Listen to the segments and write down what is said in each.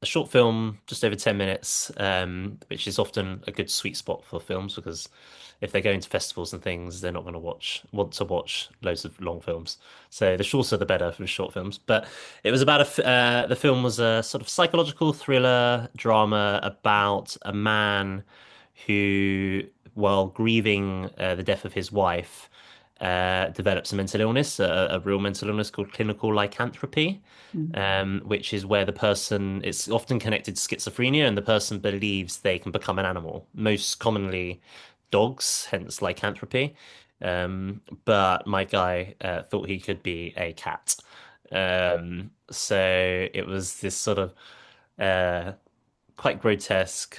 a short film, just over 10 minutes, which is often a good sweet spot for films because if they're going to festivals and things, they're not going to want to watch loads of long films. So the shorter the better for short films. But it was about the film was a sort of psychological thriller drama about a man who, while grieving the death of his wife, develops a mental illness, a real mental illness called clinical lycanthropy, Mm. which is where the person, it's often connected to schizophrenia, and the person believes they can become an animal, most commonly dogs, hence lycanthropy. But my guy thought he could be a cat. So it was this sort of uh, quite grotesque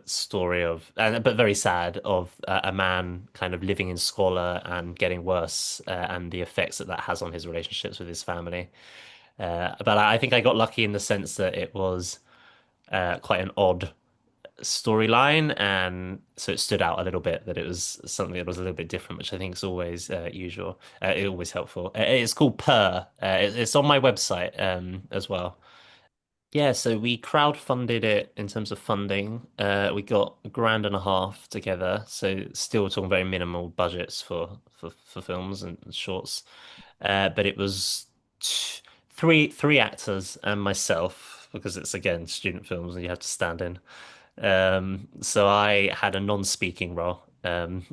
story of, and but very sad, of a man kind of living in squalor and getting worse, and the effects that that has on his relationships with his family. But I think I got lucky in the sense that it was quite an odd storyline, and so it stood out a little bit that it was something that was a little bit different, which I think is always usual, always helpful. It's called Purr. It's on my website as well. Yeah, so we crowdfunded it in terms of funding. We got a grand and a half together, so still talking very minimal budgets for films and shorts. But it was three actors and myself because it's again student films and you have to stand in. So I had a non-speaking role, and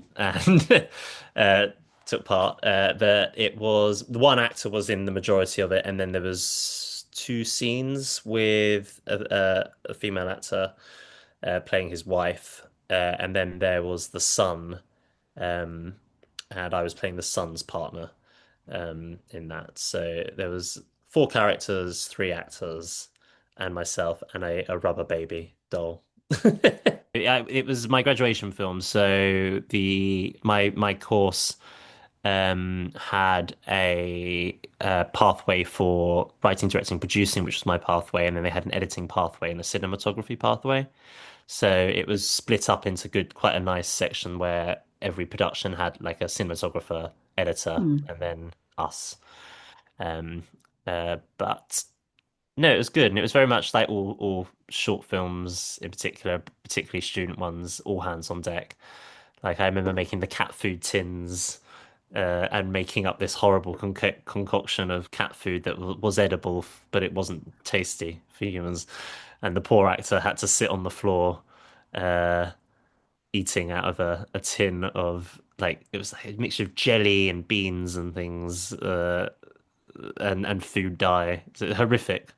uh, took part. But it was the one actor was in the majority of it, and then there was two scenes with a female actor playing his wife, and then there was the son, um, and I was playing the son's partner in that. So there was four characters, three actors, and myself, and a rubber baby doll. It was my graduation film, so the my course had a pathway for writing, directing, producing, which was my pathway, and then they had an editing pathway and a cinematography pathway. So it was split up into quite a nice section where every production had like a cinematographer, editor, Mm. and then us. Um, but no, it was good, and it was very much like all short films in particular, particularly student ones, all hands on deck. Like I remember making the cat food tins, and making up this horrible concoction of cat food that was edible, but it wasn't tasty for humans. And the poor actor had to sit on the floor, uh, eating out of a tin of like it was like a mixture of jelly and beans and things, and food dye. It's horrific.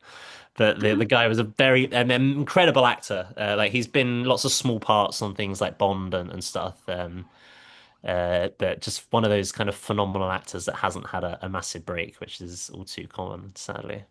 But the guy was a very an incredible actor. Like he's been lots of small parts on things like Bond and stuff. But just one of those kind of phenomenal actors that hasn't had a massive break, which is all too common, sadly.